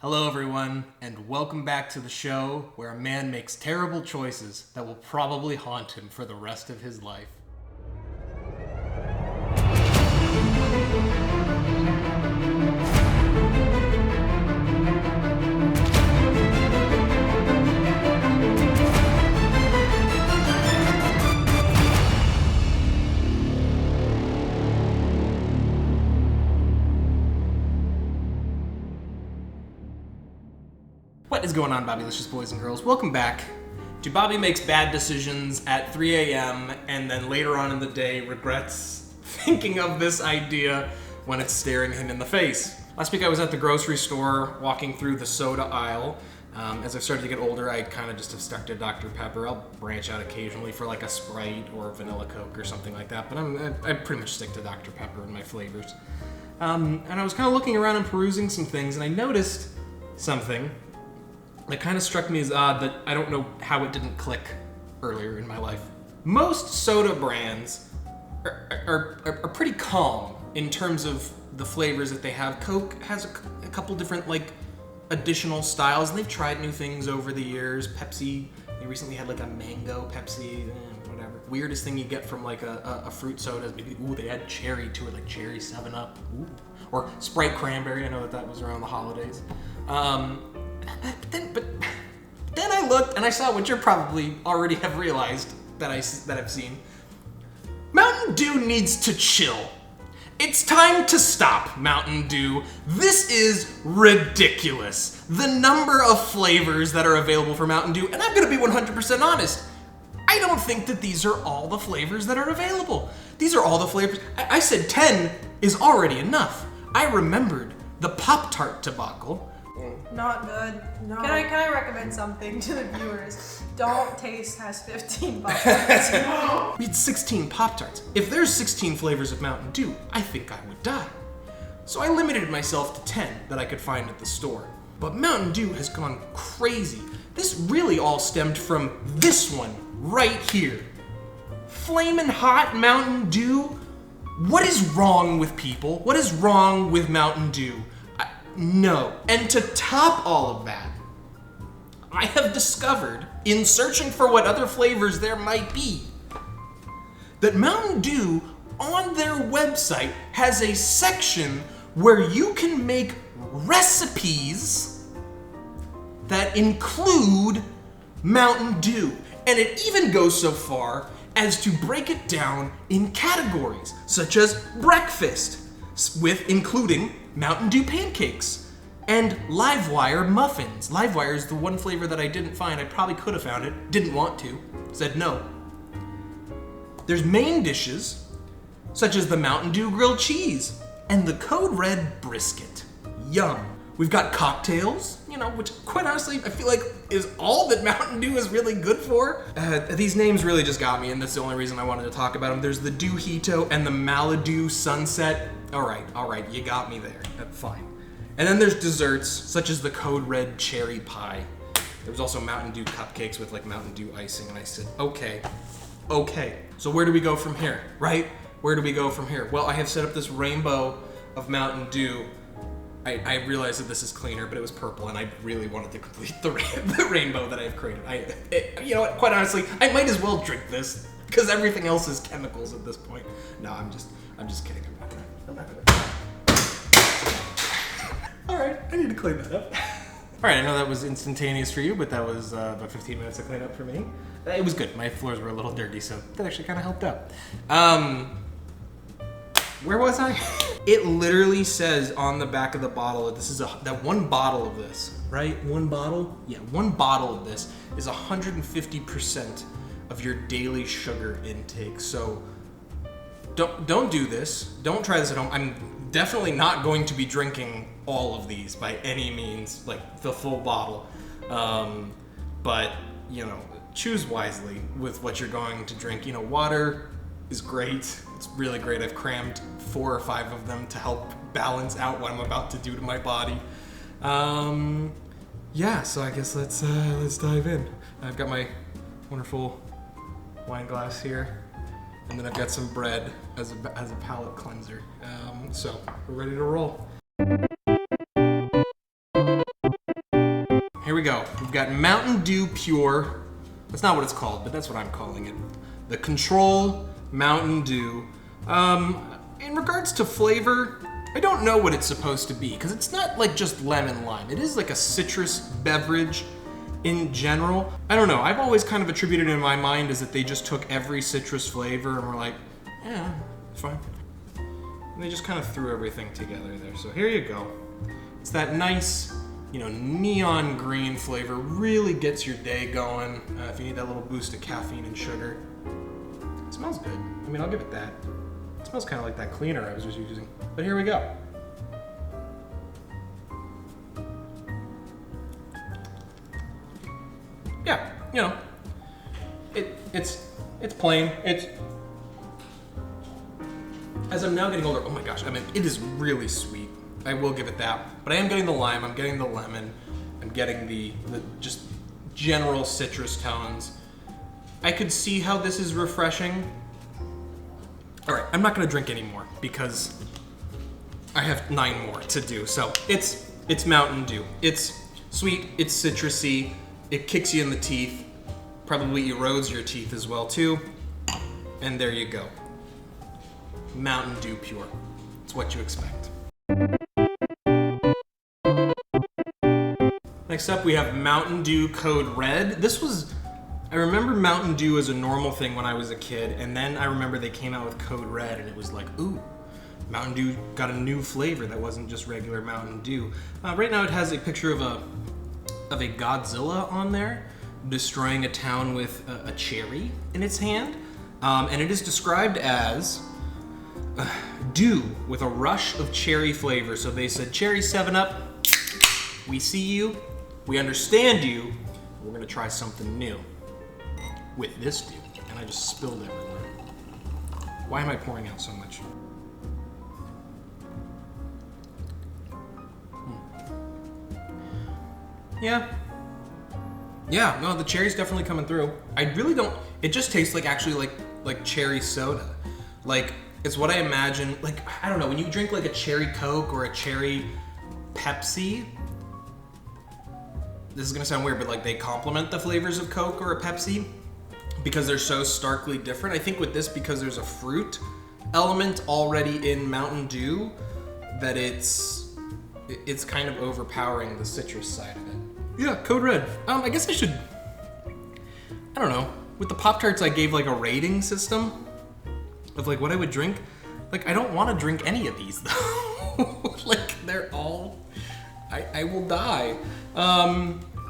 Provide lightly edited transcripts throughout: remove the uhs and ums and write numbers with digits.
Hello, everyone, and welcome back to the show where a man makes terrible choices that will probably haunt him for the rest of his life. What is going on, Bobbylicious boys and girls? Welcome back to Bobby Makes Bad Decisions at 3 a.m. and then later on in the day regrets thinking of this idea when it's staring him in the face. Last week I was at the grocery store walking through the soda aisle. As I've started to get older, I kind of just have stuck to Dr. Pepper. I'll branch out occasionally for like a Sprite or a Vanilla Coke or something like that, but I pretty much stick to Dr. Pepper and my flavors. And I was kind of looking around and perusing some things, and I noticed something that kind of struck me as odd that I don't know how it didn't click earlier in my life. Most soda brands are pretty calm in terms of the flavors that they have. Coke has a couple different additional styles, and they've tried new things over the years. Pepsi, they recently had like a mango Pepsi, whatever. Weirdest thing you get from like a fruit soda is maybe, they add cherry to it, like cherry 7-Up. Ooh. Or Sprite cranberry, I know that was around the holidays. But then I looked and I saw what you probably already have realized that I've seen. Mountain Dew needs to chill. It's time to stop, Mountain Dew. This is ridiculous. The number of flavors that are available for Mountain Dew, and I'm gonna be 100% honest. I don't think that these are all the flavors that are available. These are all the flavors. I said 10 is already enough. I remembered the Pop Tart Tebacle. Not good. No. Can I recommend something to the viewers? Don't taste has 15 Pop Tarts. We had 16 Pop Tarts. If there's 16 flavors of Mountain Dew, I think I would die. So I limited myself to 10 that I could find at the store. But Mountain Dew has gone crazy. This really all stemmed from this one right here. Flamin Hot Mountain Dew. What is wrong with people? What is wrong with Mountain Dew? No. And to top all of that, I have discovered, in searching for what other flavors there might be, that Mountain Dew on their website has a section where you can make recipes that include Mountain Dew. And it even goes so far as to break it down in categories, such as breakfast, with including Mountain Dew pancakes and Livewire muffins. Livewire is the one flavor that I didn't find. I probably could have found it, didn't want to, said no. There's main dishes, such as the Mountain Dew grilled cheese and the Code Red brisket. Yum. We've got cocktails, which quite honestly, I feel like is all that Mountain Dew is really good for. These names really just got me, and that's the only reason I wanted to talk about them. There's the Dewhito and the Malibu Sunset. All right, you got me there. That's fine. And then there's desserts, such as the Code Red cherry pie. There was also Mountain Dew cupcakes with Mountain Dew icing, and I said, okay. So where do we go from here, right? Where do we go from here? Well, I have set up this rainbow of Mountain Dew. I realized that this is cleaner, but it was purple, and I really wanted to complete the rainbow that I've created. You know what? Quite honestly, I might as well drink this because everything else is chemicals at this point. No, I'm just kidding. I'm not gonna. All right, I need to clean that up. All right, I know that was instantaneous for you, but that was about 15 minutes to clean up for me. It was good. My floors were a little dirty, so that actually kind of helped out. Where was I? It literally says on the back of the bottle that this is that one bottle of this, right? One bottle? Yeah, one bottle of this is 150% of your daily sugar intake. So don't do this. Don't try this at home. I'm definitely not going to be drinking all of these by any means, like the full bottle. But, choose wisely with what you're going to drink. Water is great. It's really great. I've crammed 4 or 5 of them to help balance out what I'm about to do to my body. Yeah, so I guess let's dive in. I've got my wonderful wine glass here, and then I've got some bread as a palate cleanser. So we're ready to roll. here we go. We've got Mountain Dew Pure. That's not what it's called, but that's what I'm calling it. The Control Mountain Dew. In regards to flavor, I don't know what it's supposed to be, because it's not like just lemon lime. It is like a citrus beverage in general. I don't know, I've always kind of attributed in my mind as that they just took every citrus flavor and were like, yeah, it's fine. And they just kind of threw everything together there. So here you go. It's that nice, you know, neon green flavor. Really gets your day going if you need that little boost of caffeine and sugar. It smells good. I mean, I'll give it that. It smells kind of like that cleaner I was just using. But here we go. Yeah, you know, it's plain. It's, as I'm now getting older, oh my gosh, I mean, it is really sweet. I will give it that. But I am getting the lime, I'm getting the lemon, I'm getting the just general citrus tones. I could see how this is refreshing. All right, I'm not gonna drink anymore because I have 9 more to do. So it's Mountain Dew. It's sweet, it's citrusy, it kicks you in the teeth, probably erodes your teeth as well too. And there you go. Mountain Dew Pure. It's what you expect. Next up we have Mountain Dew Code Red. I remember Mountain Dew as a normal thing when I was a kid, and then I remember they came out with Code Red and it was like, ooh, Mountain Dew got a new flavor that wasn't just regular Mountain Dew. Right now it has a picture of a Godzilla on there, destroying a town with a cherry in its hand. And it is described as dew with a rush of cherry flavor. So they said, cherry 7-Up, we see you, we understand you, we're gonna try something new with this dew. And I just spilled everywhere. Why am I pouring out so much? Yeah, no, the cherry's definitely coming through. I really don't, it just tastes like actually like cherry soda. Like, it's what I imagine, like, I don't know, when you drink like a cherry Coke or a cherry Pepsi, this is gonna sound weird, but like they complement the flavors of Coke or a Pepsi because they're so starkly different. I think with this, because there's a fruit element already in Mountain Dew, that it's kind of overpowering the citrus side of it. Yeah, Code Red. I guess I should, I don't know, with the Pop Tarts I gave like a rating system of like what I would drink. Like, I don't want to drink any of these though. Like, they're all, I will die.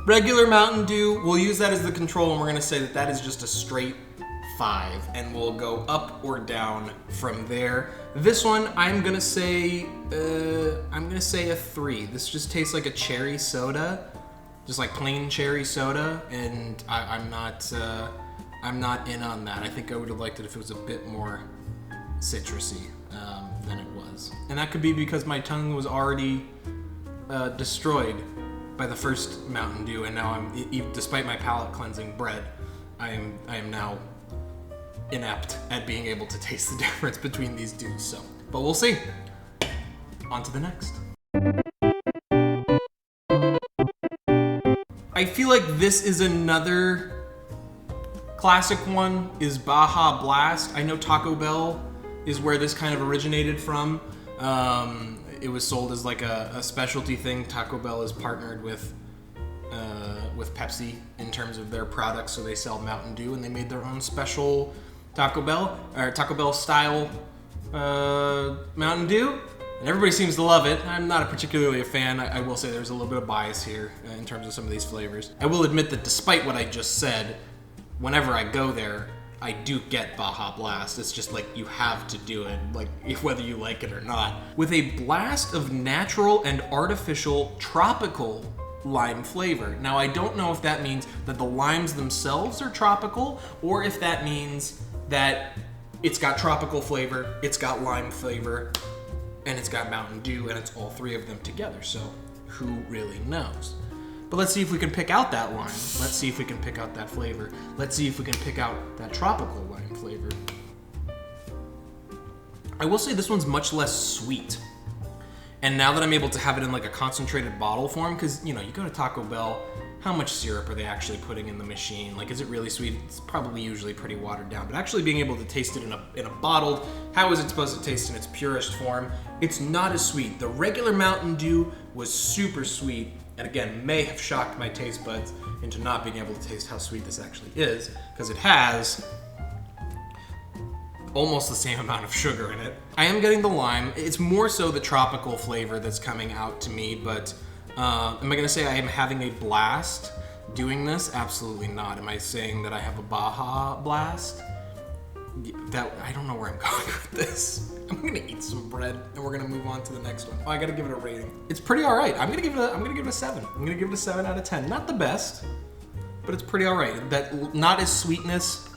Regular Mountain Dew, we'll use that as the control, and we're gonna say that that is just a straight 5, and we'll go up or down from there. This one, I'm gonna say a 3. This just tastes like a cherry soda, just like plain cherry soda, and I'm not in on that. I think I would have liked it if it was a bit more citrusy than it was, and that could be because my tongue was already destroyed by the first Mountain Dew, and now despite my palate cleansing bread, I am now inept at being able to taste the difference between these dews. So, but we'll see. On to the next. I feel like this is another classic one, is Baja Blast. I know Taco Bell is where this kind of originated from. It was sold as like a specialty thing. Taco Bell is partnered with Pepsi in terms of their products, so they sell Mountain Dew, and they made their own special Taco Bell style Mountain Dew, and everybody seems to love it. I'm not particularly a fan. I will say there's a little bit of bias here in terms of some of these flavors. I will admit that despite what I just said, whenever I go there, I do get Baja Blast. It's just like you have to do it, like whether you like it or not. With a blast of natural and artificial tropical lime flavor. Now, I don't know if that means that the limes themselves are tropical, or if that means that it's got tropical flavor, it's got lime flavor, and it's got Mountain Dew, and it's all 3 of them together. So who really knows? But let's see if we can pick out that lime. Let's see if we can pick out that flavor. Let's see if we can pick out that tropical lime flavor. I will say this one's much less sweet. And now that I'm able to have it in like a concentrated bottle form, because you know, you go to Taco Bell, how much syrup are they actually putting in the machine? Like, is it really sweet? It's probably usually pretty watered down. But actually being able to taste it in a bottled, how is it supposed to taste in its purest form? It's not as sweet. The regular Mountain Dew was super sweet, and again, may have shocked my taste buds into not being able to taste how sweet this actually is, because it has almost the same amount of sugar in it. I am getting the lime. It's more so the tropical flavor that's coming out to me, but am I gonna say I am having a blast doing this? Absolutely not. Am I saying that I have a Baja Blast? That, I don't know where I'm going with this. I'm gonna eat some bread and we're gonna move on to the next one. Oh, I gotta give it a rating. It's pretty all right. I'm gonna give it a 7. I'm gonna give it a 7 out of 10. Not the best, but it's pretty all right. That not as sweetness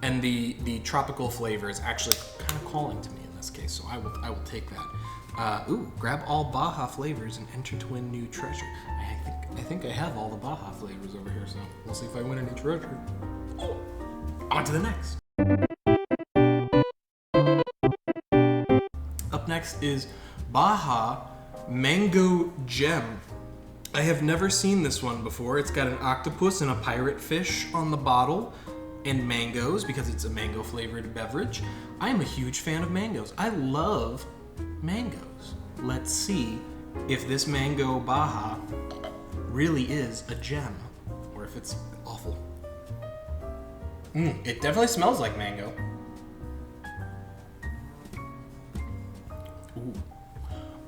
and the tropical flavor is actually kind of calling to me in this case, so I will take that. Ooh, grab all Baja flavors and enter to win new treasure. I think I have all the Baja flavors over here, so we'll see if I win any treasure. Oh, on to the next. Up next is Baja Mango Gem. I have never seen this one before. It's got an octopus and a pirate fish on the bottle, and mangoes, because it's a mango flavored beverage. I am a huge fan of mangoes. I love mangoes. Let's see if this mango Baja really is a gem, or if it's awful. It definitely smells like mango.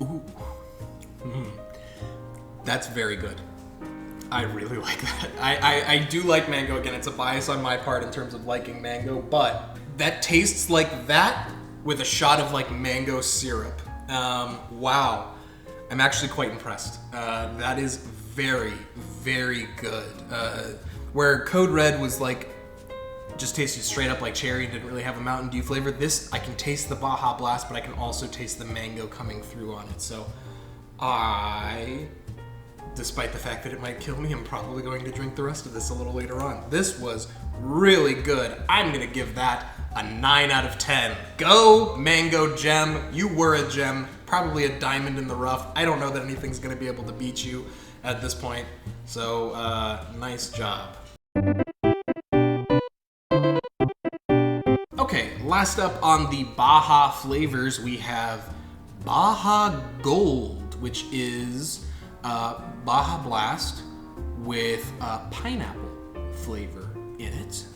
Ooh. That's very good. I really like that. I do like mango. Again, it's a bias on my part in terms of liking mango, but that tastes like that with a shot of like mango syrup. Wow. I'm actually quite impressed. That is very, very good. Where Code Red was like, just tasted straight up like cherry and didn't really have a Mountain Dew flavor. This, I can taste the Baja Blast, but I can also taste the mango coming through on it. So despite the fact that it might kill me, I'm probably going to drink the rest of this a little later on. This was really good. I'm gonna give that a 9 out of 10. Go Mango Gem, you were a gem, probably a diamond in the rough. I don't know that anything's gonna be able to beat you at this point, so nice job. Okay, last up on the Baja flavors, we have Baja Gold, which is Baja Blast with pineapple flavor in it.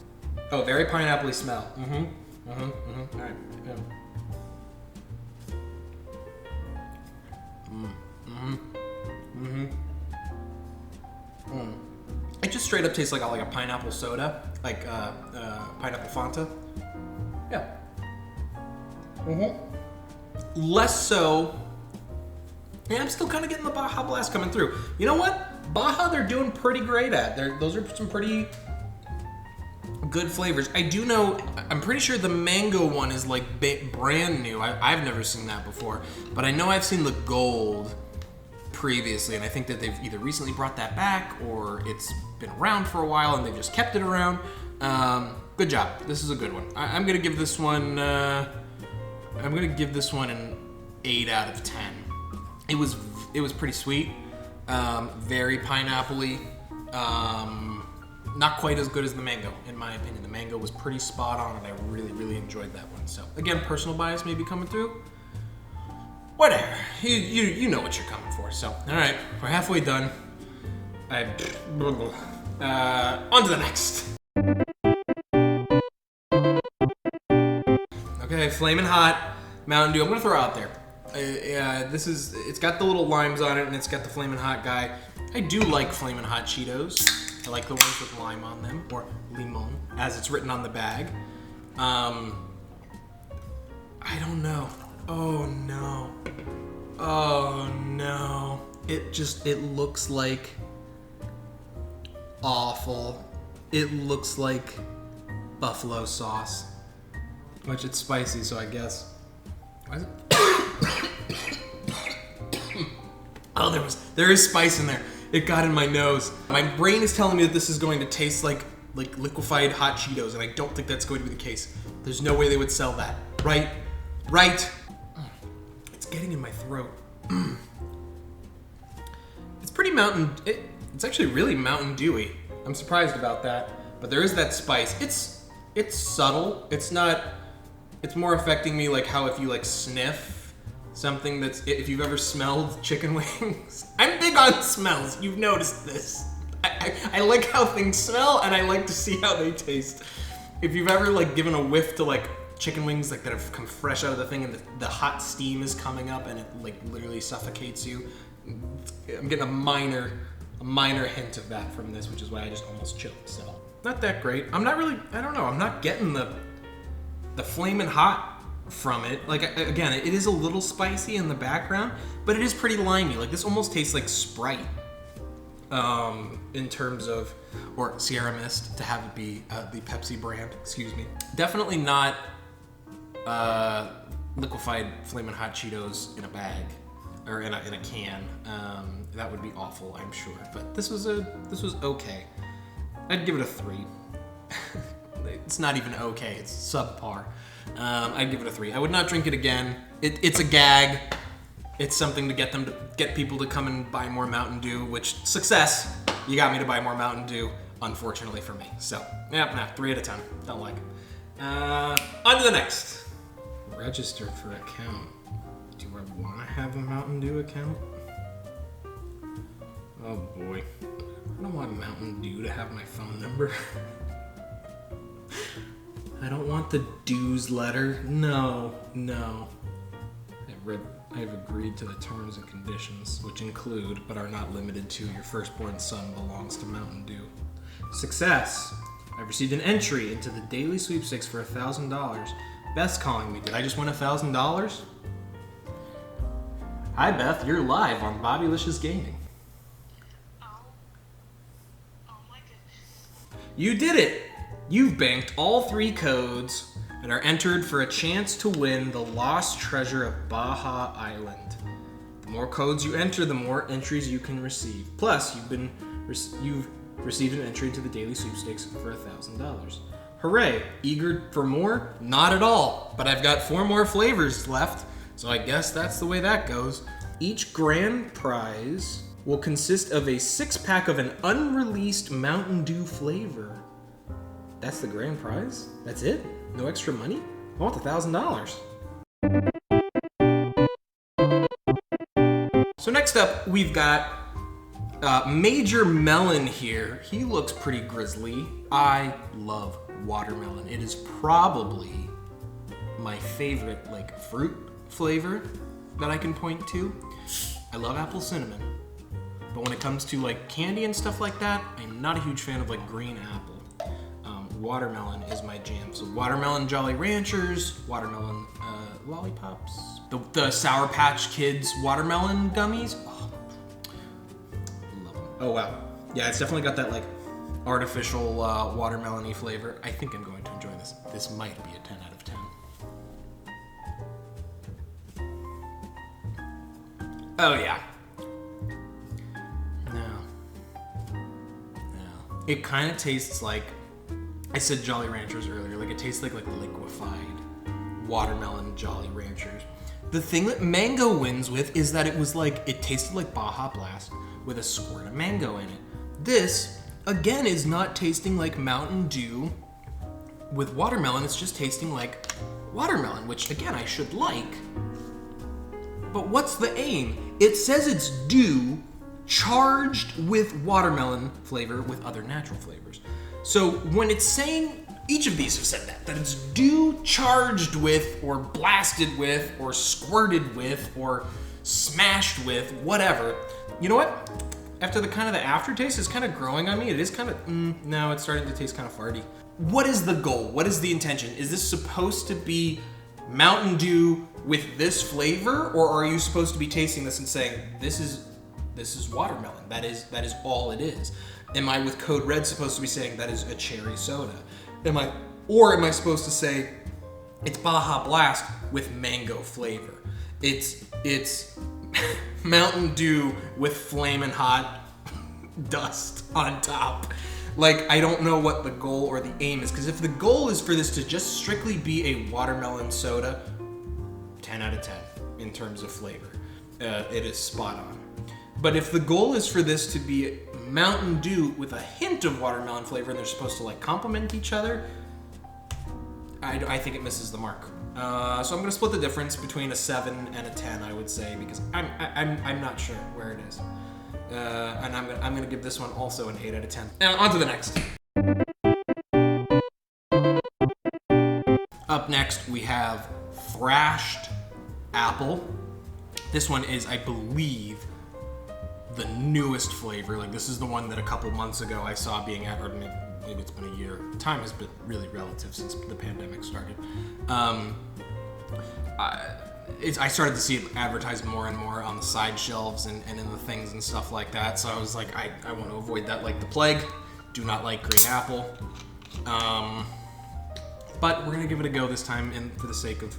Oh, very pineapple-y smell. All right. It just straight up tastes like a pineapple soda, like pineapple Fanta. Yeah. Less so. Yeah, I'm still kind of getting the Baja Blast coming through. You know what? Baja, they're doing pretty great at. Those are some pretty good flavors. I do know, I'm pretty sure the mango one is like brand new. I've never seen that before, but I know I've seen the gold previously, and I think that they've either recently brought that back or it's been around for a while and they've just kept it around. Good job. This is a good one. I'm gonna give this one. I'm gonna give this one an 8 out of 10. It was pretty sweet, very pineapple-y, not quite as good as the mango, in my opinion. The mango was pretty spot on, and I really, really enjoyed that one. So again, personal bias may be coming through. Whatever, you know what you're coming for. So all right, we're halfway done. On to the next. Okay, Flamin Hot Mountain Dew. I'm gonna throw out there. It's got the little limes on it, and it's got the Flamin Hot guy. I do like Flamin Hot Cheetos. I like the ones with lime on them, or limon, as it's written on the bag. I don't know. Oh no. Oh no. It looks like awful. It looks like buffalo sauce, which it's spicy, so I guess. Why is it? Oh, there is spice in there. It got in my nose. My brain is telling me that this is going to taste like liquefied hot Cheetos, and I don't think that's going to be the case. There's no way they would sell that. Right? It's getting in my throat. It's pretty it's actually really Mountain Dewy. I'm surprised about that, but there is that spice. It's subtle. It's more affecting me like how if you like sniff something if you've ever smelled chicken wings. I'm big on smells. You've noticed this. I like how things smell, and I like to see how they taste. If you've ever like given a whiff to like chicken wings like that have come fresh out of the thing, and the hot steam is coming up, and it like literally suffocates you, I'm getting a minor hint of that from this, which is why I just almost choked. So not that great. I don't know. I'm not getting the Flamin' Hot from it. Like again, it is a little spicy in the background, but it is pretty limey. Like this almost tastes like Sprite. In terms of, or Sierra Mist to have it be the Pepsi brand, excuse me. Definitely not liquefied Flamin' Hot Cheetos in a bag or in a can. That would be awful, I'm sure. But this was okay. I'd give it a 3. It's not even okay. It's subpar. I'd give it a 3. I would not drink it again. It's a gag. It's something to get people to come and buy more Mountain Dew, which, success, you got me to buy more Mountain Dew, unfortunately for me. So, 3 out of 10. Don't like it. On to the next. Registered for account. Do I want to have a Mountain Dew account? Oh boy. I don't want Mountain Dew to have my phone number. I don't want the dues letter. No. I've agreed to the terms and conditions, which include, but are not limited to, your firstborn son belongs to Mountain Dew. Success! I've received an entry into the daily sweepstakes for $1,000. Beth's calling me. Did I just win $1,000? Hi Beth, you're live on Bobbylicious Gaming. Oh my goodness. You did it! You've banked all 3 codes and are entered for a chance to win the lost treasure of Baja Island. The more codes you enter, the more entries you can receive. Plus, you've received an entry to the daily sweepstakes for $1,000. Hooray! Eager for more? Not at all, but I've got 4 more flavors left, so I guess that's the way that goes. Each grand prize will consist of a 6-pack of an unreleased Mountain Dew flavor. That's the grand prize? That's it? No extra money? I want the $1,000. So next up, we've got Major Melon here. He looks pretty grizzly. I love watermelon. It is probably my favorite fruit flavor that I can point to. I love apple cinnamon, but when it comes to candy and stuff like that, I'm not a huge fan of green apple. Watermelon is my jam. So watermelon Jolly Ranchers, watermelon lollipops, the Sour Patch Kids watermelon gummies. Oh, love them. Oh wow, yeah, it's definitely got that artificial watermelon-y flavor. I think I'm going to enjoy this. This might be a 10 out of 10. Oh yeah. No. It kind of tastes like, I said Jolly Ranchers earlier, it tastes like liquefied watermelon Jolly Ranchers. The thing that mango wins with is that it tasted like Baja Blast with a squirt of mango in it. This, again, is not tasting like Mountain Dew with watermelon. It's just tasting like watermelon, which again, I should like. But what's the aim? It says it's dew charged with watermelon flavor with other natural flavors. So when it's saying, each of these have said that it's dew charged with, or blasted with, or squirted with, or smashed with, whatever. You know what? After the aftertaste is kind of growing on me, it is kind of, no, it's starting to taste kind of farty. What is the goal? What is the intention? Is this supposed to be Mountain Dew with this flavor, or are you supposed to be tasting this and saying, this is watermelon, that is all it is? Am I with Code Red supposed to be saying that is a cherry soda? Am I supposed to say it's Baja Blast with mango flavor? It's Mountain Dew with Flamin' Hot dust on top. I don't know what the goal or the aim is, because if the goal is for this to just strictly be a watermelon soda, 10 out of 10. in terms of flavor. It is spot on. But if the goal is for this to be Mountain Dew with a hint of watermelon flavor and they're supposed to like complement each other, I think it misses the mark. So I'm gonna split the difference between a 7 and a 10, I would say, because I'm not sure where it is. And I'm gonna give this one also an 8 out of 10. Now on to the next. Up next we have Thrashed Apple. This one is, I believe, the newest flavor. Like, this is the one that a couple months ago I saw being or maybe it's been a year. Time has been really relative since the pandemic started. I started to see it advertised more and more on the side shelves and in the things and stuff like that. So I was like, I want to avoid that like the plague. Do not like green apple. But we're gonna give it a go this time, and for the sake of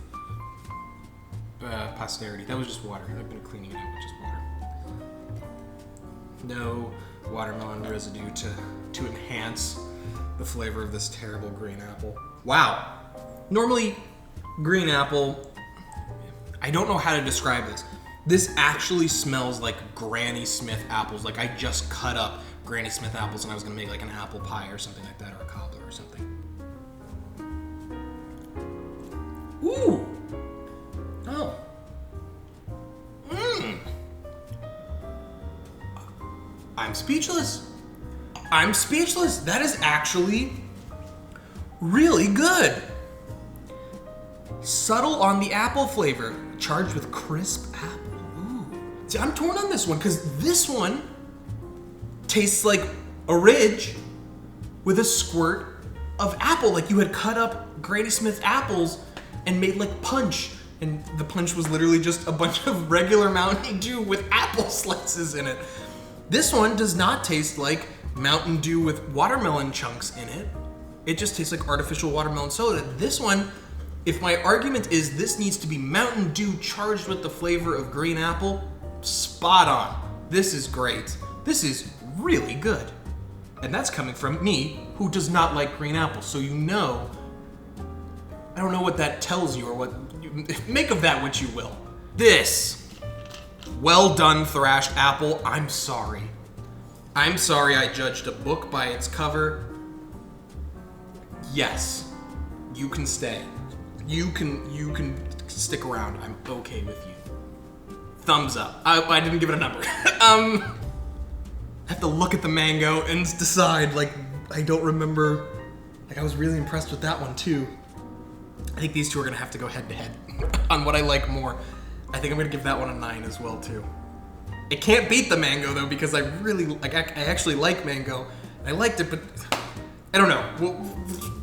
posterity. That was just water. I've been cleaning it out with just water. No watermelon residue to enhance the flavor of this terrible green apple. Wow. Normally, green apple, I don't know how to describe this. This actually smells like Granny Smith apples. Like, I just cut up Granny Smith apples and I was gonna make like an apple pie or something like that, or a cobbler or something. Ooh. Oh. I'm speechless. I'm speechless. That is actually really good. Subtle on the apple flavor, charged with crisp apple. Ooh. See, I'm torn on this one because this one tastes like a ridge with a squirt of apple. Like you had cut up Granny Smith apples and made like punch. And the punch was literally just a bunch of regular Mountain Dew with apple slices in it. This one does not taste like Mountain Dew with watermelon chunks in it. It just tastes like artificial watermelon soda. This one, if my argument is this needs to be Mountain Dew charged with the flavor of green apple, spot on. This is great. This is really good. And that's coming from me, who does not like green apple. So you know, I don't know what that tells you or what, make of that what you will. This, well done Thrashed Apple, I'm sorry. I'm sorry I judged a book by its cover. Yes, you can stay. You can stick around. I'm okay with you. Thumbs up. I didn't give it a number. I have to look at the mango and decide, like, I don't remember. Like, I was really impressed with that one too. I think these two are gonna have to go head to head on what I like more. I think I'm gonna give that one a 9 as well too. It can't beat the mango though, because I really like. I actually like mango. I liked it, but I don't know.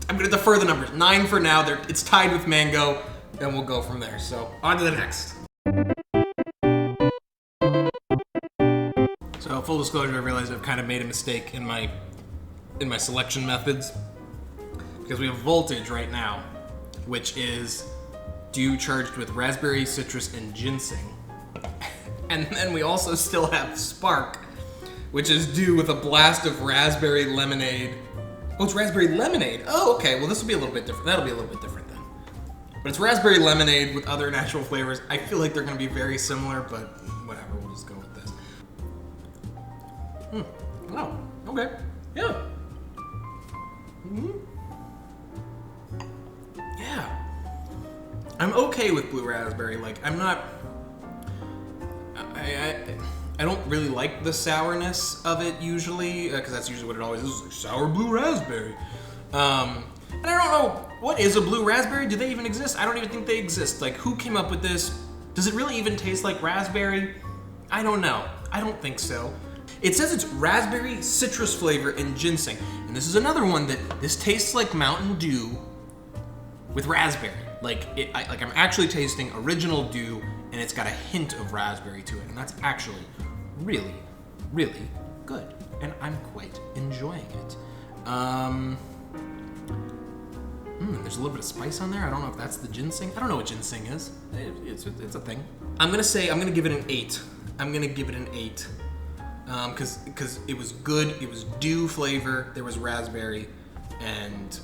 I'm gonna defer the numbers. 9 for now. It's tied with mango, and we'll go from there. So on to the next. So full disclosure, I realized I've kind of made a mistake in my selection methods, because we have Voltage right now, which is Dew charged with raspberry, citrus, and ginseng. And then we also still have Spark, which is Dew with a blast of raspberry lemonade. Oh, it's raspberry lemonade. Oh, okay. Well, this will be a little bit different. That'll be a little bit different then. But it's raspberry lemonade with other natural flavors. I feel like they're going to be very similar, but whatever. We'll just go with this. Wow. Okay. Yeah. Yeah. I'm okay with blue raspberry. Like, I'm not. I don't really like the sourness of it usually, because that's usually what it always is, like sour blue raspberry. And I don't know, what is a blue raspberry? Do they even exist? I don't even think they exist. Like, who came up with this? Does it really even taste like raspberry? I don't know. I don't think so. It says it's raspberry, citrus flavor, and ginseng. And this is another one that this tastes like Mountain Dew with raspberry. Like, I'm actually tasting original Dew, and it's got a hint of raspberry to it, and that's actually really, really good, and I'm quite enjoying it. There's a little bit of spice on there. I don't know if that's the ginseng. I don't know what ginseng is. It's a thing. I'm gonna give it an 8. I'm gonna give it an 8, because it was good. It was Dew flavor. There was raspberry. And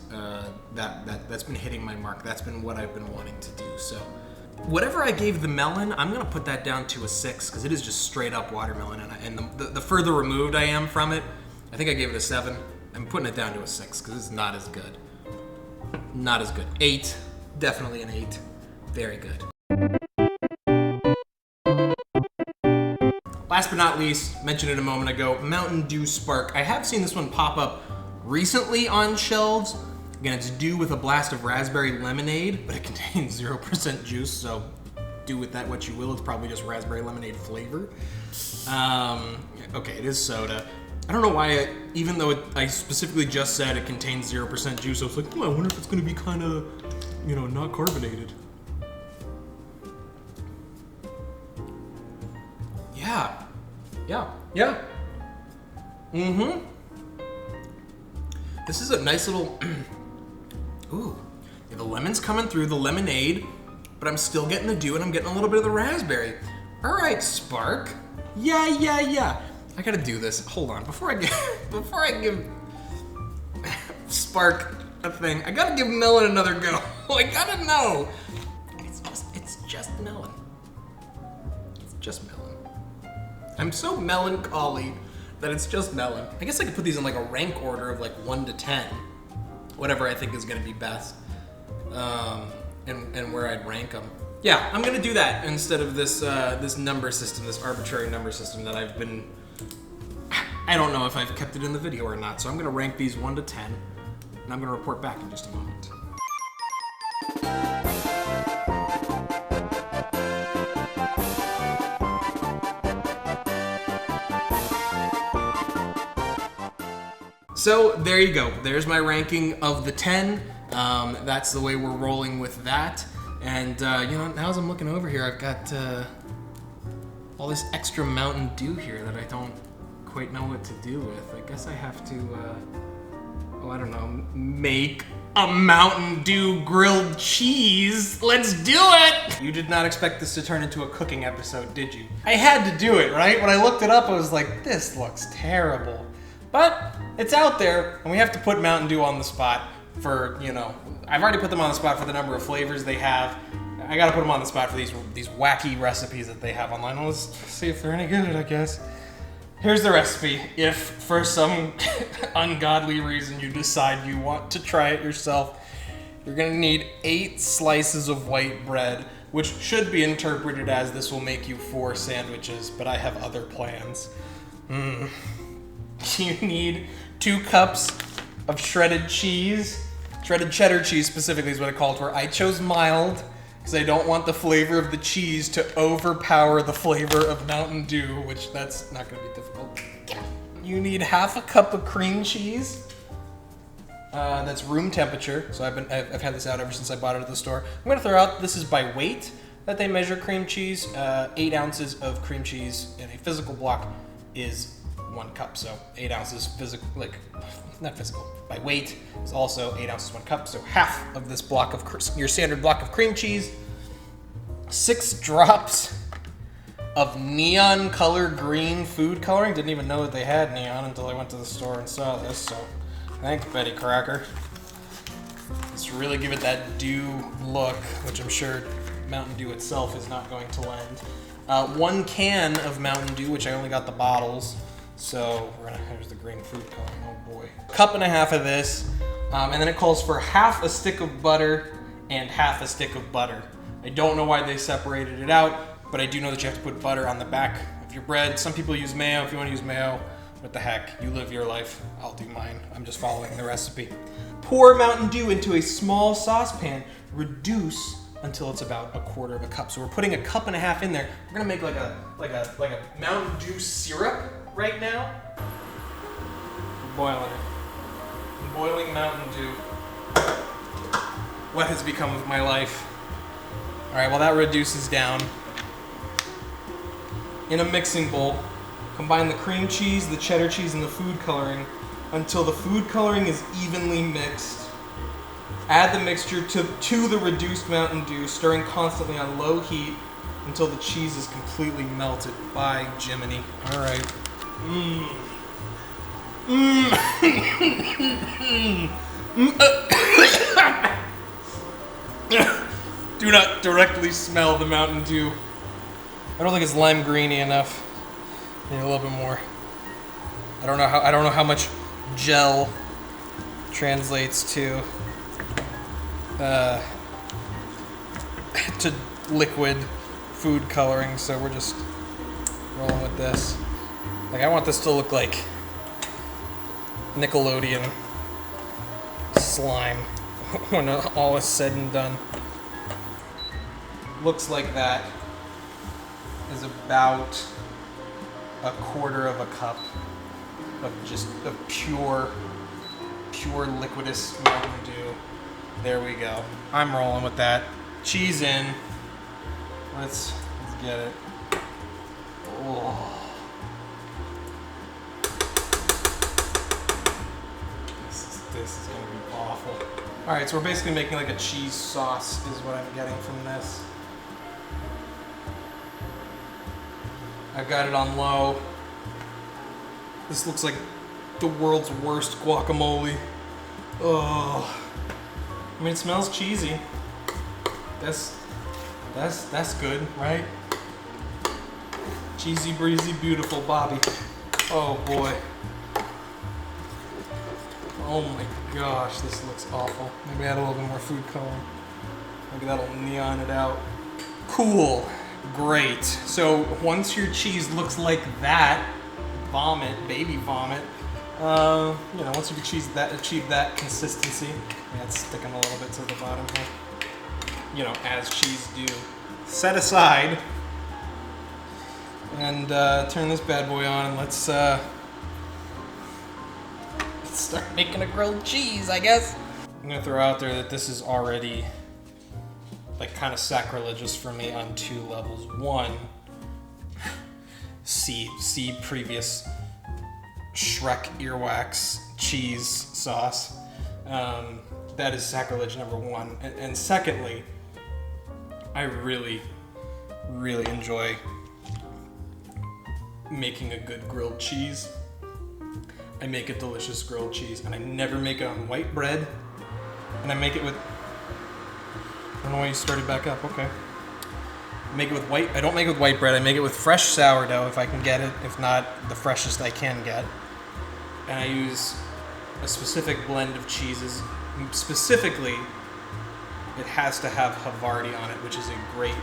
that's been hitting my mark. That's been what I've been wanting to do. So Whatever I gave the melon, I'm gonna put that down to a 6 because it is just straight up watermelon, and the further removed I am from it, I think I gave it a 7. I'm putting it down to a 6 because it's not as good. Not as good. 8, definitely an 8. Very good. Last but not least, mentioned it a moment ago, Mountain Dew Spark. I have seen this one pop up recently on shelves. Again, it's Dew with a blast of raspberry lemonade, but it contains 0% juice, so do with that what you will. It's probably just raspberry lemonade flavor. Okay, it is soda. I don't know why, even though I specifically just said it contains 0% juice, I was like, I wonder if it's going to be kind of, not carbonated. Yeah. Mm-hmm. This is a nice little, ooh, yeah, the lemon's coming through, the lemonade, but I'm still getting the dew and I'm getting a little bit of the raspberry. All right, Spark. Yeah. I gotta do this. Hold on, before I give Spark a thing, I gotta give melon another go. I gotta know. It's just melon. It's just melon. I'm so melancholy that it's just melon. I guess I could put these in like a rank order of like 1 to 10. Whatever I think is gonna be best. And where I'd rank them. Yeah, I'm gonna do that instead of this this number system, this arbitrary number system that I've been... I don't know if I've kept it in the video or not, so I'm gonna rank these 1 to 10, and I'm gonna report back in just a moment. So there you go. There's my ranking of the 10. That's the way we're rolling with that. And now as I'm looking over here, I've got all this extra Mountain Dew here that I don't quite know what to do with. I guess I have to, I don't know, make a Mountain Dew grilled cheese. Let's do it! You did not expect this to turn into a cooking episode, did you? I had to do it, right? When I looked it up, I was like, this looks terrible. But it's out there, and we have to put Mountain Dew on the spot for, I've already put them on the spot for the number of flavors they have. I gotta put them on the spot for these wacky recipes that they have online. Let's see if they're any good, I guess. Here's the recipe. If for some ungodly reason you decide you want to try it yourself, you're gonna need 8 slices of white bread, which should be interpreted as this will make you 4 sandwiches, but I have other plans. You need 2 cups of shredded cheese. Shredded cheddar cheese specifically is what I called for. I chose mild because I don't want the flavor of the cheese to overpower the flavor of Mountain Dew, which that's not going to be difficult. You need half a cup of cream cheese. That's room temperature, so I've had this out ever since I bought it at the store. I'm going to throw out, this is by weight that they measure cream cheese. 8 ounces of cream cheese in a physical block is 1 cup, so 8 ounces by weight is also 8 ounces 1 cup, so half of this block of your standard block of cream cheese, 6 drops of neon color green food coloring. Didn't even know that they had neon until I went to the store and saw this, so thanks, Betty Crocker. Let's really give it that dew look, which I'm sure Mountain Dew itself is not going to lend. 1 can of Mountain Dew, which I only got the bottles. So here's the green food coloring, oh boy. 1.5 cups of this, and then it calls for half a stick of butter and half a stick of butter. I don't know why they separated it out, but I do know that you have to put butter on the back of your bread. Some people use mayo. If you want to use mayo, what the heck, you live your life, I'll do mine. I'm just following the recipe. Pour Mountain Dew into a small saucepan, reduce until it's about 1/4 cup. So we're putting 1.5 cups in there. We're gonna make like a Mountain Dew syrup right now. We're boiling it. I'm boiling Mountain Dew. What has become of my life? All right, well that reduces down. In a mixing bowl, combine the cream cheese, the cheddar cheese, and the food coloring until the food coloring is evenly mixed. Add the mixture to the reduced Mountain Dew, stirring constantly on low heat until the cheese is completely melted. By Jiminy. All right. Do not directly smell the Mountain Dew. I don't think it's lime greeny enough. Need a little bit more. I don't know how much gel translates to liquid food coloring, so we're just rolling with this. Like, I want this to look like Nickelodeon slime when all is said and done. Looks like that is about a quarter of a cup of pure liquidous Mountain Dew. There we go. I'm rolling with that. Cheese in. Let's get it. Oh. This is gonna be awful. All right, so we're basically making like a cheese sauce is what I'm getting from this. I've got it on low. This looks like the world's worst guacamole. Oh, I mean, it smells cheesy. That's good, right? Cheesy, breezy, beautiful Bobby. Oh boy. Oh my gosh, this looks awful. Maybe add a little bit more food coloring. Maybe that'll neon it out. Cool. Great. So once your cheese looks like that, vomit, baby vomit, once you've achieved that consistency, yeah, it's sticking a little bit to the bottom here, as cheese do. Set aside and turn this bad boy on, and let's start making a grilled cheese, I guess. I'm gonna throw out there that this is already like kind of sacrilegious for me on two levels. One, see previous Shrek earwax cheese sauce. That is sacrilege number one. And secondly, I really, really enjoy making a good grilled cheese. I make a delicious grilled cheese, and I never make it on white bread. And I make it with, I don't know why you started back up, okay. I don't make it with white bread, I make it with fresh sourdough if I can get it, if not the freshest I can get. And I use a specific blend of cheeses. Specifically, it has to have Havarti on it, which is a great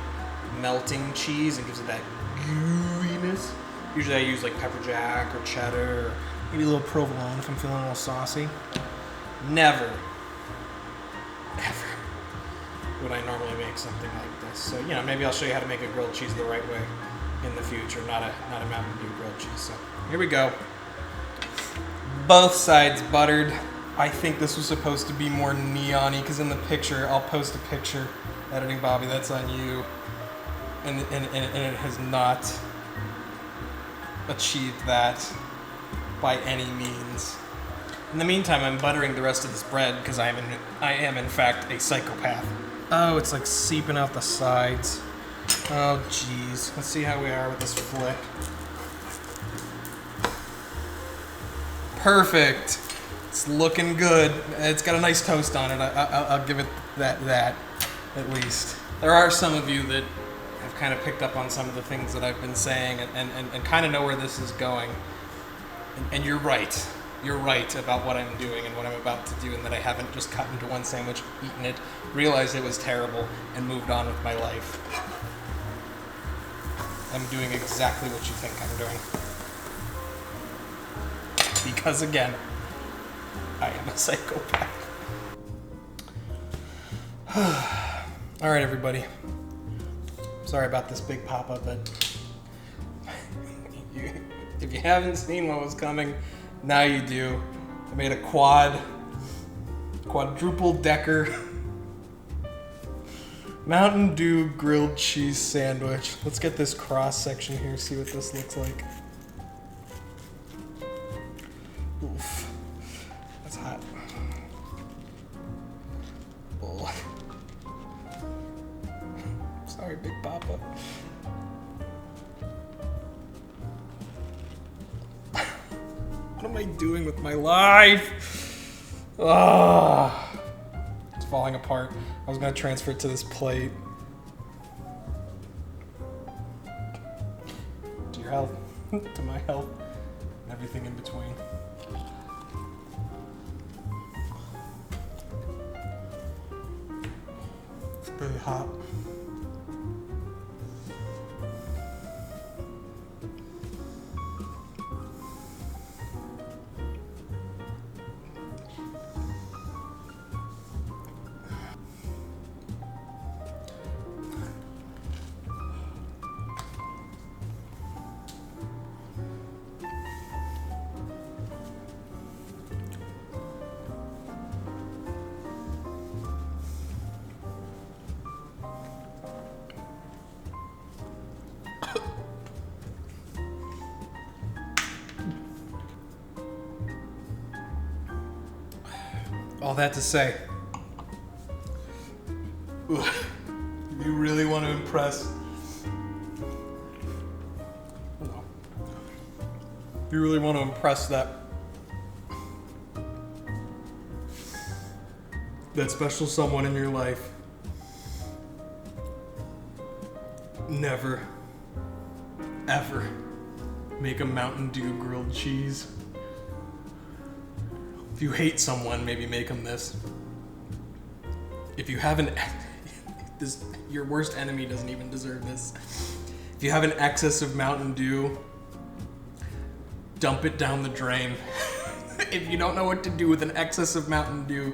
melting cheese and gives it that gooiness. Usually I use like pepper jack or cheddar, or maybe a little provolone if I'm feeling a little saucy. Never, ever would I normally make something like this. So, maybe I'll show you how to make a grilled cheese the right way in the future, not a Mountain Dew grilled cheese. So, here we go. Both sides buttered. I think this was supposed to be more neon-y, because in the picture, I'll post a picture, editing Bobby, that's on you, and it has not achieved that by any means. In the meantime, I'm buttering the rest of this bread, because I am in fact a psychopath. Oh, it's like seeping out the sides. Oh, jeez. Let's see how we are with this flick. Perfect. It's looking good. It's got a nice toast on it. I'll give it that at least. There are some of you that have kind of picked up on some of the things that I've been saying and kind of know where this is going. And you're right. You're right about what I'm doing and what I'm about to do, and that I haven't just cut into one sandwich, eaten it, realized it was terrible, and moved on with my life. I'm doing exactly what you think I'm doing. Because again, I am a psychopath. All right, everybody. Sorry about this big pop-up, but if you haven't seen what was coming, now you do. I made a quadruple decker Mountain Dew grilled cheese sandwich. Let's get this cross section here, see what this looks like. Oof, that's hot. Oh. Sorry, big papa. What am I doing with my life? Oh, it's falling apart. I was gonna transfer it to this plate. your health to my health and everything in between. It's really hot. All that to say, you really want to impress. You really want to impress that special someone in your life. Never, ever make a Mountain Dew grilled cheese. If you hate someone, maybe make them this. If you have your worst enemy doesn't even deserve this. If you have an excess of Mountain Dew, dump it down the drain. If you don't know what to do with an excess of Mountain Dew,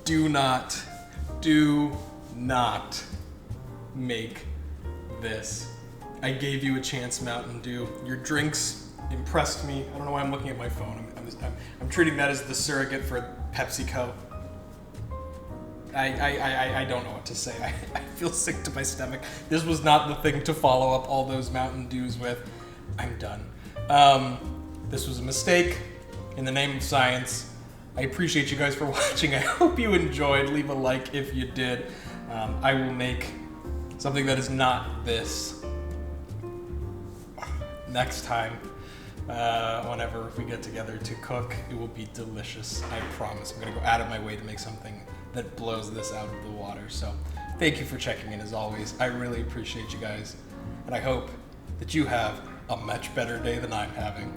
do not make this. I gave you a chance, Mountain Dew. Your drinks impressed me. I don't know why I'm looking at my phone. I'm treating that as the surrogate for PepsiCo. I don't know what to say. I feel sick to my stomach. This was not the thing to follow up all those Mountain Dews with. I'm done. This was a mistake. In the name of science, I appreciate you guys for watching. I hope you enjoyed. Leave a like if you did. I will make something that is not this next time. Whenever we get together to cook, it will be delicious. I promise. I'm gonna go out of my way to make something that blows this out of the water. So thank you for checking in as always. I really appreciate you guys. And I hope that you have a much better day than I'm having.